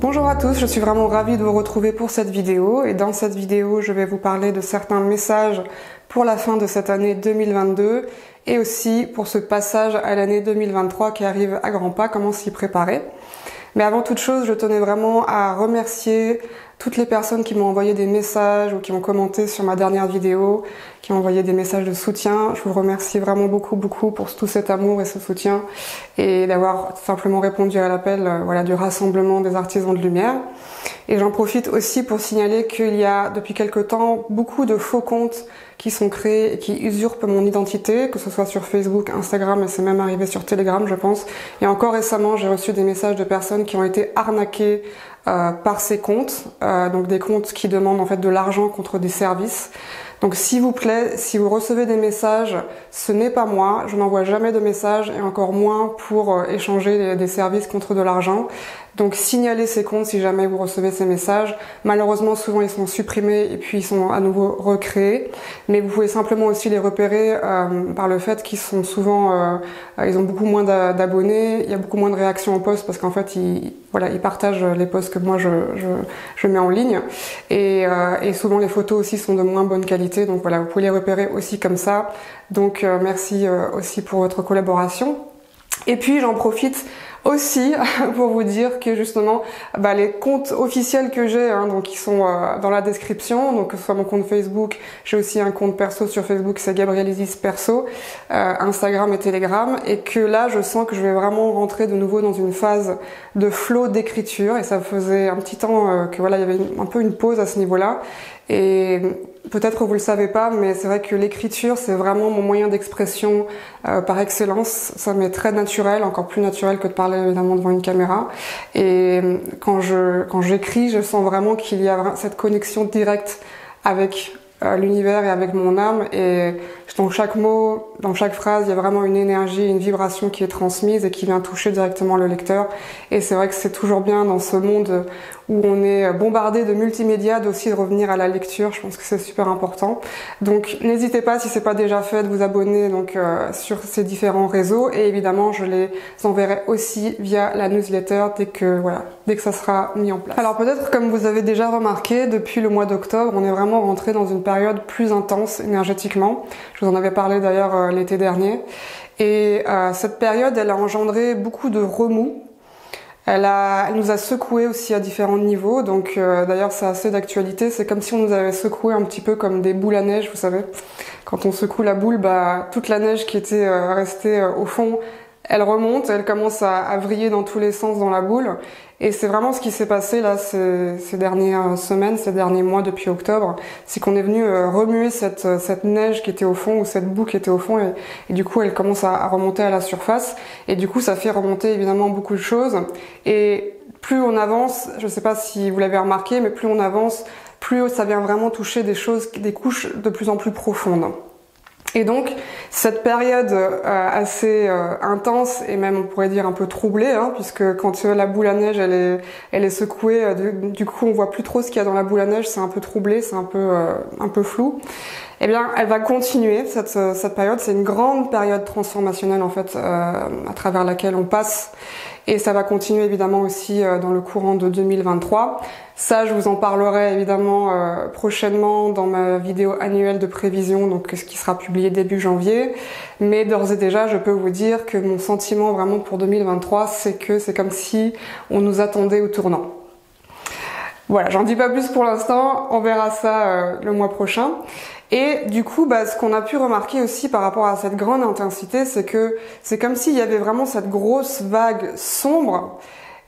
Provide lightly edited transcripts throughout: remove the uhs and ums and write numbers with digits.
Bonjour à tous, je suis vraiment ravie de vous retrouver pour cette vidéo et dans cette vidéo je vais vous parler de certains messages pour la fin de cette année 2022 et aussi pour ce passage à l'année 2023 qui arrive à grands pas, comment s'y préparer. Mais avant toute chose, je tenais vraiment à remercier toutes les personnes qui m'ont envoyé des messages ou qui ont commenté sur ma dernière vidéo, qui ont envoyé des messages de soutien. Je vous remercie vraiment beaucoup pour tout cet amour et ce soutien et d'avoir simplement répondu à l'appel du rassemblement des artisans de lumière. Et j'en profite aussi pour signaler qu'il y a depuis quelque temps beaucoup de faux comptes qui sont créés et qui usurpent mon identité, que ce soit sur Facebook, Instagram et c'est même arrivé sur Telegram je pense. Et encore récemment j'ai reçu des messages de personnes qui ont été arnaquées par ces comptes, donc des comptes qui demandent en fait de l'argent contre des services. Donc s'il vous plaît, si vous recevez des messages, ce n'est pas moi, je n'envoie jamais de messages et encore moins pour échanger des services contre de l'argent. Donc signalez ces comptes si jamais vous recevez ces messages. Malheureusement souvent ils sont supprimés et puis ils sont à nouveau recréés. Mais vous pouvez simplement aussi les repérer par le fait qu'ils sont souvent, ils ont beaucoup moins d'abonnés, il y a beaucoup moins de réactions aux posts parce qu'en fait ils partagent les posts que moi je mets en ligne. Et souvent les photos aussi sont de moins bonne qualité. Donc voilà, vous pouvez les repérer aussi comme ça. Donc merci aussi pour votre collaboration. Et puis j'en profite aussi pour vous dire que justement les comptes officiels que j'ai donc qui sont dans la description, donc que ce soit mon compte Facebook, j'ai aussi un compte perso sur Facebook, c'est Gabrielle Isis perso, Instagram et Telegram, et que là je sens que je vais vraiment rentrer de nouveau dans une phase de flow d'écriture et ça faisait un petit temps que il y avait un peu une pause à ce niveau-là. Et peut-être que vous le savez pas, mais c'est vrai que l'écriture c'est vraiment mon moyen d'expression par excellence. Ça m'est très naturel, encore plus naturel que de parler évidemment devant une caméra. Et quand j'écris, je sens vraiment qu'il y a cette connexion directe avec l'univers et avec mon âme. Et dans chaque mot, dans chaque phrase, il y a vraiment une énergie, une vibration qui est transmise et qui vient toucher directement le lecteur. Et c'est vrai que c'est toujours bien dans ce monde où on est bombardé de multimédia d'aussi de revenir à la lecture. Je pense que c'est super important. Donc n'hésitez pas, si c'est pas déjà fait, de vous abonner sur ces différents réseaux. Et évidemment, je les enverrai aussi via la newsletter dès que ça sera mis en place. Alors peut-être comme vous avez déjà remarqué, depuis le mois d'octobre, on est vraiment rentré dans une période plus intense énergétiquement. Je vous en avais parlé d'ailleurs l'été dernier. Et cette période, elle a engendré beaucoup de remous. Elle nous a secoué aussi à différents niveaux, donc d'ailleurs c'est assez d'actualité, c'est comme si on nous avait secoué un petit peu comme des boules à neige, vous savez. Quand on secoue la boule, toute la neige qui était restée au fond, elle remonte, elle commence à vriller dans tous les sens dans la boule. Et c'est vraiment ce qui s'est passé là ces dernières semaines, ces derniers mois depuis octobre, c'est qu'on est venu remuer cette neige qui était au fond ou cette boue qui était au fond et du coup elle commence à remonter à la surface et du coup ça fait remonter évidemment beaucoup de choses et plus on avance, je sais pas si vous l'avez remarqué, mais plus on avance, plus ça vient vraiment toucher des couches de plus en plus profondes. Et donc cette période assez intense et même on pourrait dire un peu troublée, puisque quand la boule à neige elle est secouée, du coup on voit plus trop ce qu'il y a dans la boule à neige, c'est un peu troublé, c'est un peu flou. Eh bien, elle va continuer cette période. C'est une grande période transformationnelle en fait à travers laquelle on passe. Et ça va continuer évidemment aussi dans le courant de 2023. Ça, je vous en parlerai évidemment prochainement dans ma vidéo annuelle de prévision, donc ce qui sera publié début janvier. Mais d'ores et déjà, je peux vous dire que mon sentiment vraiment pour 2023, c'est que c'est comme si on nous attendait au tournant. Voilà, j'en dis pas plus pour l'instant, on verra ça le mois prochain. Et du coup, ce qu'on a pu remarquer aussi par rapport à cette grande intensité, c'est que c'est comme s'il y avait vraiment cette grosse vague sombre,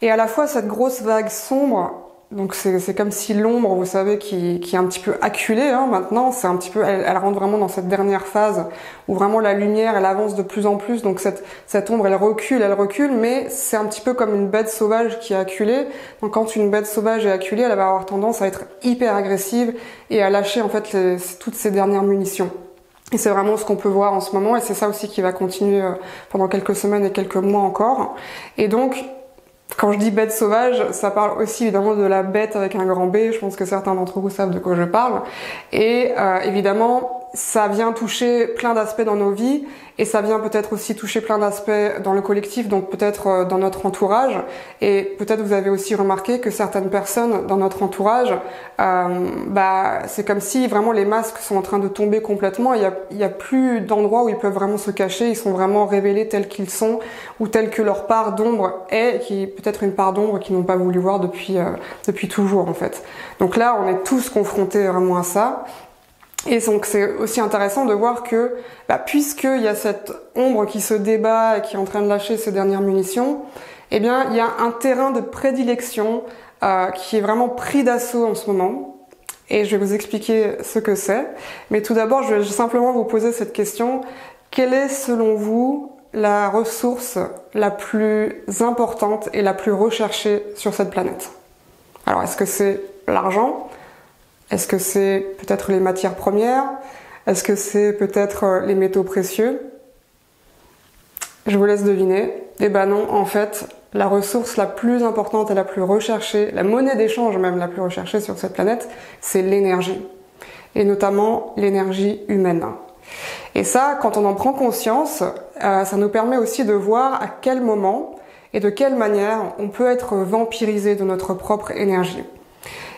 et à la fois cette grosse vague sombre, donc c'est comme si l'ombre, vous savez, qui est un petit peu acculée maintenant, c'est un petit peu, elle rentre vraiment dans cette dernière phase où vraiment la lumière, elle avance de plus en plus, donc cette ombre, elle recule, mais c'est un petit peu comme une bête sauvage qui est acculée. Donc quand une bête sauvage est acculée, elle va avoir tendance à être hyper agressive et à lâcher en fait toutes ses dernières munitions. Et c'est vraiment ce qu'on peut voir en ce moment, et c'est ça aussi qui va continuer pendant quelques semaines et quelques mois encore. Et donc, quand je dis bête sauvage, ça parle aussi évidemment de la bête avec un grand B, je pense que certains d'entre vous savent de quoi je parle. Et évidemment, ça vient toucher plein d'aspects dans nos vies et ça vient peut-être aussi toucher plein d'aspects dans le collectif, donc peut-être dans notre entourage. Et peut-être vous avez aussi remarqué que certaines personnes dans notre entourage, c'est comme si vraiment les masques sont en train de tomber complètement. Il y a plus d'endroits où ils peuvent vraiment se cacher, ils sont vraiment révélés tels qu'ils sont ou tels que leur part d'ombre est, qui est peut-être une part d'ombre qu'ils n'ont pas voulu voir depuis toujours en fait. Donc là, on est tous confrontés vraiment à ça. Et donc c'est aussi intéressant de voir que, puisqu'il y a cette ombre qui se débat et qui est en train de lâcher ses dernières munitions, eh bien il y a un terrain de prédilection qui est vraiment pris d'assaut en ce moment. Et je vais vous expliquer ce que c'est. Mais tout d'abord, je vais simplement vous poser cette question. Quelle est selon vous la ressource la plus importante et la plus recherchée sur cette planète? Alors est-ce que c'est l'argent? Est-ce que c'est peut-être les matières premières? Est-ce que c'est peut-être les métaux précieux? Je vous laisse deviner. Eh ben non, en fait, la ressource la plus importante et la plus recherchée, la monnaie d'échange même la plus recherchée sur cette planète, c'est l'énergie. Et notamment l'énergie humaine. Et ça, quand on en prend conscience, ça nous permet aussi de voir à quel moment et de quelle manière on peut être vampirisé de notre propre énergie.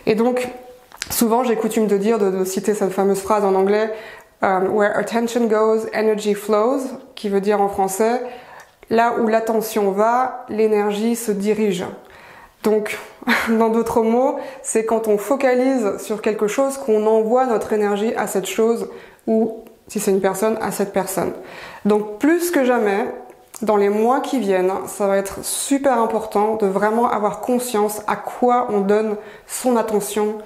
Et donc, souvent, j'ai coutume de dire, de citer cette fameuse phrase en anglais, where attention goes, energy flows, qui veut dire en français, là où l'attention va, l'énergie se dirige. Donc, dans d'autres mots, c'est quand on focalise sur quelque chose qu'on envoie notre énergie à cette chose ou, si c'est une personne, à cette personne. Donc, plus que jamais, dans les mois qui viennent, ça va être super important de vraiment avoir conscience à quoi on donne son attention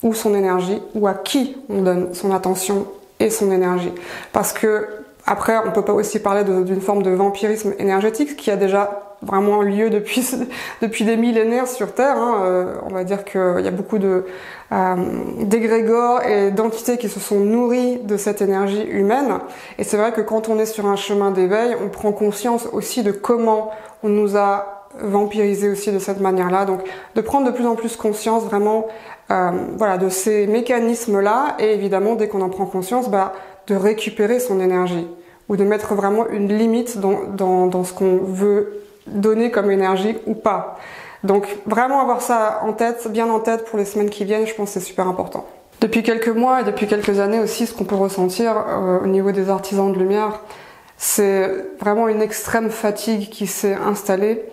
ou son énergie, ou à qui on donne son attention et son énergie. Parce que, après, on peut pas aussi parler d'une forme de vampirisme énergétique qui a déjà vraiment lieu depuis des millénaires sur Terre. On va dire qu'il y a beaucoup d'égrégores et d'entités qui se sont nourries de cette énergie humaine. Et c'est vrai que quand on est sur un chemin d'éveil, on prend conscience aussi de comment on nous a vampirisé aussi de cette manière-là. Donc, de prendre de plus en plus conscience vraiment de ces mécanismes-là, et évidemment, dès qu'on en prend conscience, de récupérer son énergie, ou de mettre vraiment une limite dans ce qu'on veut donner comme énergie ou pas. Donc, vraiment avoir ça en tête, bien en tête pour les semaines qui viennent, je pense que c'est super important. Depuis quelques mois et depuis quelques années aussi, ce qu'on peut ressentir au niveau des artisans de lumière, c'est vraiment une extrême fatigue qui s'est installée.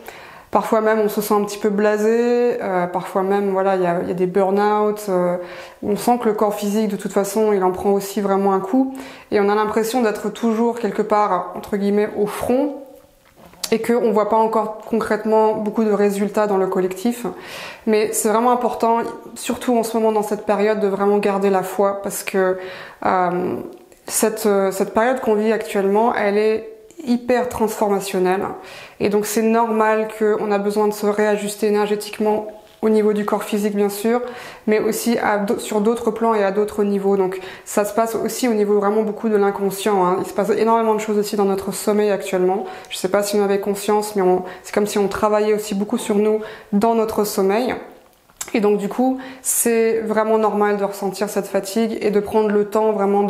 Parfois même on se sent un petit peu blasé, parfois même il y a des burn-out, on sent que le corps physique de toute façon il en prend aussi vraiment un coup et on a l'impression d'être toujours quelque part entre guillemets au front et qu'on voit pas encore concrètement beaucoup de résultats dans le collectif. Mais c'est vraiment important, surtout en ce moment dans cette période, de vraiment garder la foi parce que cette période qu'on vit actuellement, elle est hyper transformationnelle et donc c'est normal qu'on a besoin de se réajuster énergétiquement au niveau du corps physique bien sûr, mais aussi sur d'autres plans et à d'autres niveaux. Donc ça se passe aussi au niveau vraiment beaucoup de l'inconscient. Il se passe énormément de choses aussi dans notre sommeil actuellement. Je sais pas si on avait conscience, mais c'est comme si on travaillait aussi beaucoup sur nous dans notre sommeil. Et donc du coup, c'est vraiment normal de ressentir cette fatigue et de prendre le temps vraiment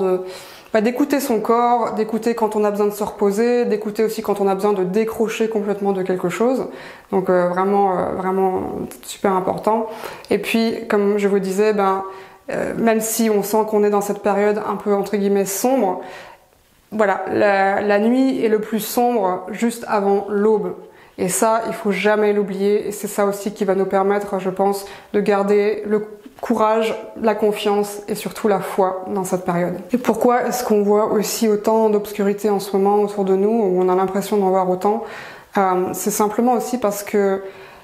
d'écouter son corps, d'écouter quand on a besoin de se reposer, d'écouter aussi quand on a besoin de décrocher complètement de quelque chose. Donc vraiment super important. Et puis, comme je vous disais, même si on sent qu'on est dans cette période un peu entre guillemets sombre, la nuit est le plus sombre juste avant l'aube. Et ça, il faut jamais l'oublier. Et c'est ça aussi qui va nous permettre, je pense, de garder le courage, la confiance et surtout la foi dans cette période. Et pourquoi est-ce qu'on voit aussi autant d'obscurité en ce moment autour de nous, où on a l'impression d'en voir autant? C'est simplement aussi parce que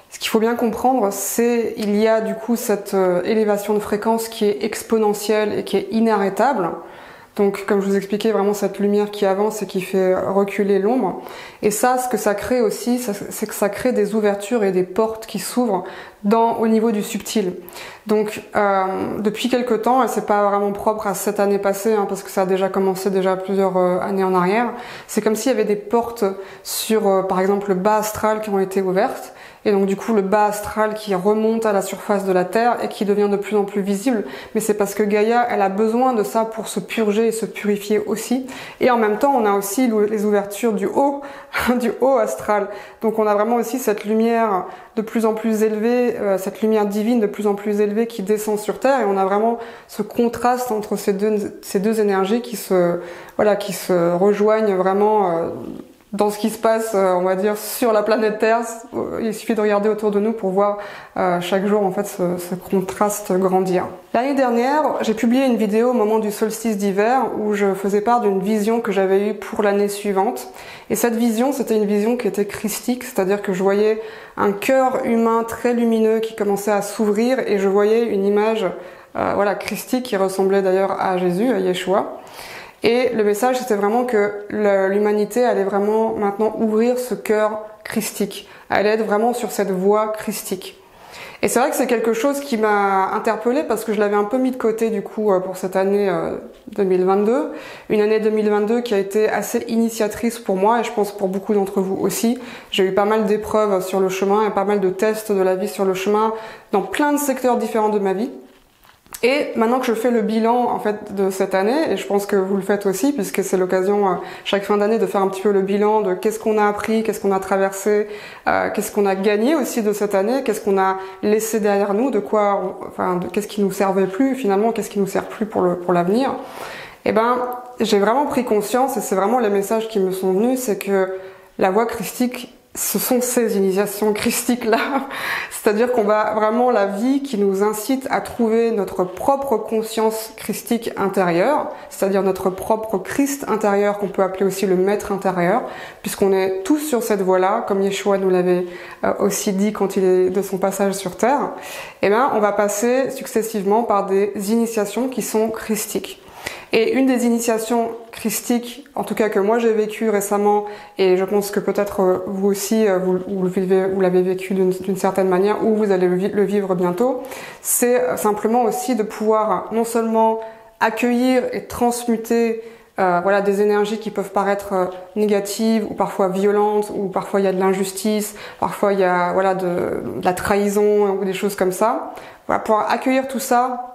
ce qu'il faut bien comprendre, c'est il y a du coup cette élévation de fréquence qui est exponentielle et qui est inarrêtable. Donc, comme je vous expliquais, vraiment cette lumière qui avance et qui fait reculer l'ombre. Et ça, ce que ça crée aussi, c'est que ça crée des ouvertures et des portes qui s'ouvrent au niveau du subtil. Donc depuis quelque temps, et c'est pas vraiment propre à cette année passée, hein, parce que ça a déjà commencé déjà plusieurs années en arrière, c'est comme s'il y avait des portes sur par exemple le bas astral qui ont été ouvertes, et donc du coup le bas astral qui remonte à la surface de la Terre et qui devient de plus en plus visible. Mais c'est parce que Gaïa, elle a besoin de ça pour se purger et se purifier aussi. Et en même temps, on a aussi les ouvertures du haut, du haut astral. Donc on a vraiment aussi cette lumière de plus en plus élevée, cette lumière divine de plus en plus élevée qui descend sur Terre. Et on a vraiment ce contraste entre ces deux énergies qui se rejoignent vraiment dans ce qui se passe, on va dire, sur la planète Terre. Il suffit de regarder autour de nous pour voir chaque jour en fait ce contraste grandir. L'année dernière, j'ai publié une vidéo au moment du solstice d'hiver où je faisais part d'une vision que j'avais eue pour l'année suivante. Et cette vision, c'était une vision qui était christique, c'est-à-dire que je voyais un cœur humain très lumineux qui commençait à s'ouvrir et je voyais une image christique qui ressemblait d'ailleurs à Jésus, à Yeshua. Et le message, c'était vraiment que l'humanité allait vraiment maintenant ouvrir ce cœur christique, allait être vraiment sur cette voie christique. Et c'est vrai que c'est quelque chose qui m'a interpellée parce que je l'avais un peu mis de côté du coup pour cette année 2022. Une année 2022 qui a été assez initiatrice pour moi et je pense pour beaucoup d'entre vous aussi. J'ai eu pas mal d'épreuves sur le chemin et pas mal de tests de la vie sur le chemin dans plein de secteurs différents de ma vie. Et maintenant que je fais le bilan en fait de cette année, et je pense que vous le faites aussi puisque c'est l'occasion chaque fin d'année de faire un petit peu le bilan de qu'est-ce qu'on a appris, qu'est-ce qu'on a traversé, qu'est-ce qu'on a gagné aussi de cette année, qu'est-ce qu'on a laissé derrière nous, qu'est-ce qui nous servait plus finalement, qu'est-ce qui nous sert plus pour l'avenir. Et j'ai vraiment pris conscience et c'est vraiment les messages qui me sont venus, c'est que la voie christique, ce sont ces initiations christiques-là. C'est-à-dire qu'on va vraiment la vie qui nous incite à trouver notre propre conscience christique intérieure, c'est-à-dire notre propre Christ intérieur qu'on peut appeler aussi le maître intérieur, puisqu'on est tous sur cette voie-là, comme Yeshua nous l'avait aussi dit quand il est de son passage sur Terre. On va passer successivement par des initiations qui sont christiques. Et une des initiations christiques, en tout cas que moi j'ai vécu récemment, et je pense que peut-être vous aussi vous l'avez vécu d'une certaine manière, ou vous allez le vivre bientôt, c'est simplement aussi de pouvoir non seulement accueillir et transmuter des énergies qui peuvent paraître négatives ou parfois violentes, ou parfois il y a de l'injustice, parfois il y a de la trahison ou des choses comme ça. Pouvoir accueillir tout ça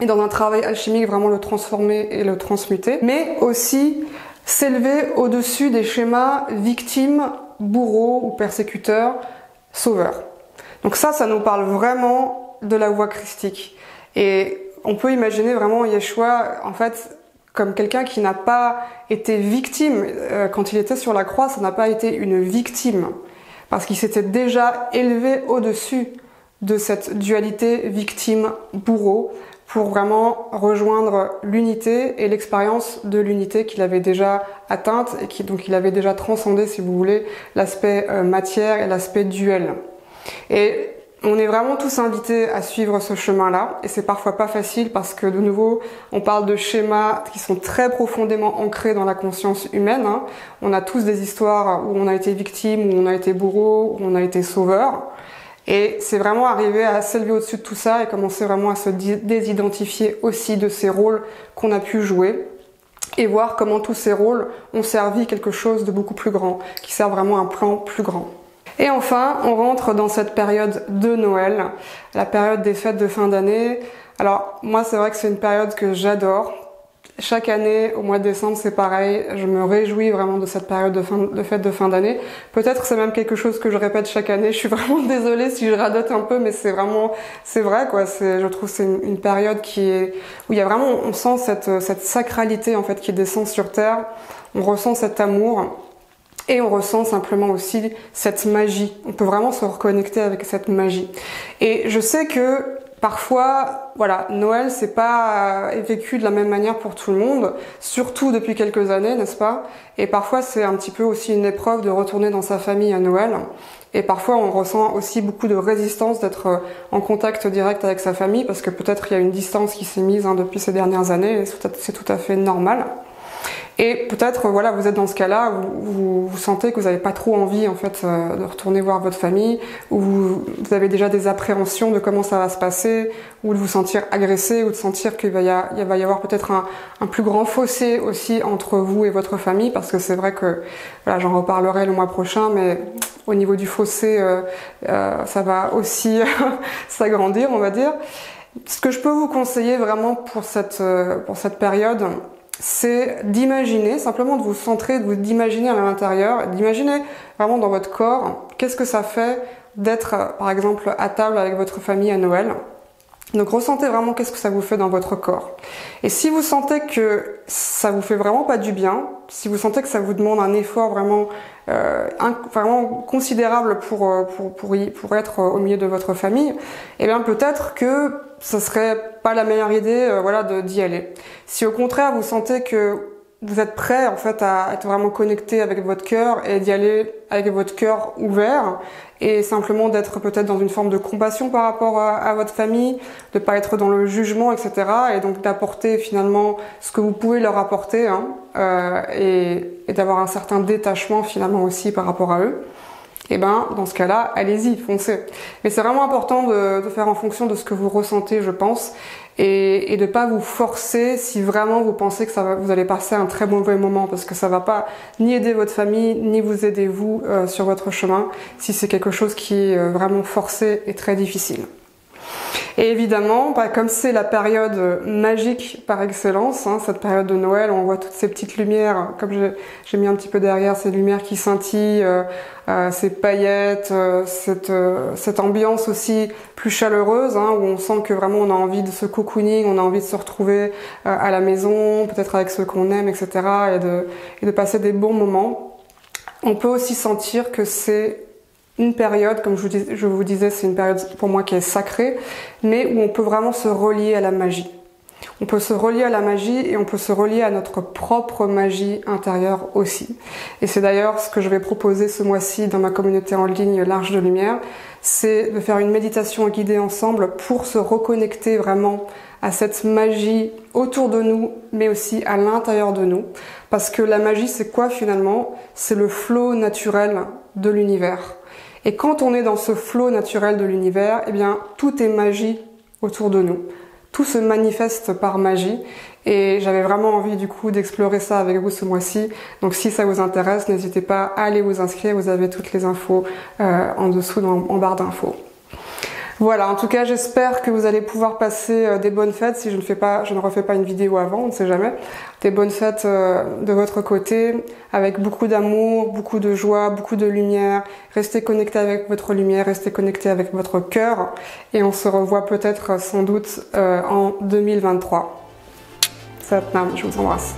et dans un travail alchimique vraiment le transformer et le transmuter, mais aussi s'élever au-dessus des schémas victimes, bourreaux ou persécuteurs, sauveurs. Donc ça nous parle vraiment de la voie christique. Et on peut imaginer vraiment Yeshua, en fait, comme quelqu'un qui n'a pas été victime. Quand il était sur la croix, ça n'a pas été une victime, parce qu'il s'était déjà élevé au-dessus de cette dualité victime-bourreau, pour vraiment rejoindre l'unité et l'expérience de l'unité qu'il avait déjà atteinte et donc il avait déjà transcendé, si vous voulez, l'aspect matière et l'aspect duel. Et on est vraiment tous invités à suivre ce chemin-là, et c'est parfois pas facile parce que de nouveau, on parle de schémas qui sont très profondément ancrés dans la conscience humaine. On a tous des histoires où on a été victime, où on a été bourreau, où on a été sauveur. Et c'est vraiment arriver à s'élever au-dessus de tout ça et commencer vraiment à se désidentifier aussi de ces rôles qu'on a pu jouer et voir comment tous ces rôles ont servi quelque chose de beaucoup plus grand, qui sert vraiment un plan plus grand. Et enfin, on rentre dans cette période de Noël, la période des fêtes de fin d'année. Alors moi, c'est vrai que c'est une période que j'adore. Chaque année, au mois de décembre, c'est pareil. Je me réjouis vraiment de cette période de fête de fin d'année. Peut-être c'est même quelque chose que je répète chaque année. Je suis vraiment désolée si je radote un peu, mais c'est vrai quoi. Je trouve que c'est une période où il y a vraiment, on sent cette sacralité en fait qui descend sur terre. On ressent cet amour. Et on ressent simplement aussi cette magie. On peut vraiment se reconnecter avec cette magie. Et je sais que parfois, Noël, c'est pas vécu de la même manière pour tout le monde, surtout depuis quelques années, n'est-ce pas? Et parfois, c'est un petit peu aussi une épreuve de retourner dans sa famille à Noël. Et parfois, on ressent aussi beaucoup de résistance d'être en contact direct avec sa famille, parce que peut-être il y a une distance qui s'est mise depuis ces dernières années, et c'est tout à fait normal. Et peut-être, voilà, vous êtes dans ce cas-là où vous sentez que vous n'avez pas trop envie, en fait, de retourner voir votre famille, où vous avez déjà des appréhensions de comment ça va se passer, ou de vous sentir agressé, ou de sentir qu'il va y avoir peut-être un plus grand fossé aussi entre vous et votre famille, parce que c'est vrai que, voilà, j'en reparlerai le mois prochain, mais au niveau du fossé, ça va aussi s'agrandir, on va dire. Ce que je peux vous conseiller vraiment pour cette période, c'est d'imaginer, simplement de vous centrer, d'imaginer à l'intérieur, d'imaginer vraiment dans votre corps, qu'est-ce que ça fait d'être, par exemple, à table avec votre famille à Noël. Donc ressentez vraiment qu'est-ce que ça vous fait dans votre corps. Et si vous sentez que ça vous fait vraiment pas du bien, si vous sentez que ça vous demande un effort vraiment considérable pour être au milieu de votre famille, eh bien peut-être que ce serait pas la meilleure idée, d'y aller. Si au contraire vous sentez que vous êtes prêt en fait à être vraiment connecté avec votre cœur et d'y aller avec votre cœur ouvert et simplement d'être peut-être dans une forme de compassion par rapport à votre famille, de pas être dans le jugement, etc. et donc d'apporter finalement ce que vous pouvez leur apporter et d'avoir un certain détachement finalement aussi par rapport à eux. Et ben dans ce cas-là, allez-y, foncez. Mais c'est vraiment important de faire en fonction de ce que vous ressentez, je pense, et de pas vous forcer si vraiment vous pensez que vous allez passer un très mauvais moment, parce que ça va pas ni aider votre famille, ni vous aider vous sur votre chemin, si c'est quelque chose qui est vraiment forcé et très difficile. Et évidemment, comme c'est la période magique par excellence, cette période de Noël, on voit toutes ces petites lumières, comme j'ai mis un petit peu derrière, ces lumières qui scintillent, ces paillettes, cette ambiance aussi plus chaleureuse, où on sent que vraiment on a envie de ce cocooning, on a envie de se retrouver à la maison, peut-être avec ceux qu'on aime, etc. et de passer des bons moments. On peut aussi sentir que c'est une période, comme je vous disais, c'est une période pour moi qui est sacrée, mais où on peut vraiment se relier à la magie. On peut se relier à la magie et on peut se relier à notre propre magie intérieure aussi. Et c'est d'ailleurs ce que je vais proposer ce mois-ci dans ma communauté en ligne L'Arche de Lumière, c'est de faire une méditation guidée ensemble pour se reconnecter vraiment à cette magie autour de nous, mais aussi à l'intérieur de nous. Parce que la magie, c'est quoi finalement? C'est le flot naturel de l'univers. Et quand on est dans ce flot naturel de l'univers, eh bien, tout est magie autour de nous. Tout se manifeste par magie. Et j'avais vraiment envie, du coup, d'explorer ça avec vous ce mois-ci. Donc, si ça vous intéresse, n'hésitez pas à aller vous inscrire. Vous avez toutes les infos en dessous, en barre d'infos. Voilà, en tout cas, j'espère que vous allez pouvoir passer des bonnes fêtes. Si je ne refais pas une vidéo avant, on ne sait jamais. Des bonnes fêtes de votre côté, avec beaucoup d'amour, beaucoup de joie, beaucoup de lumière. Restez connectés avec votre lumière, restez connectés avec votre cœur. Et on se revoit peut-être sans doute en 2023. Satnam, je vous embrasse.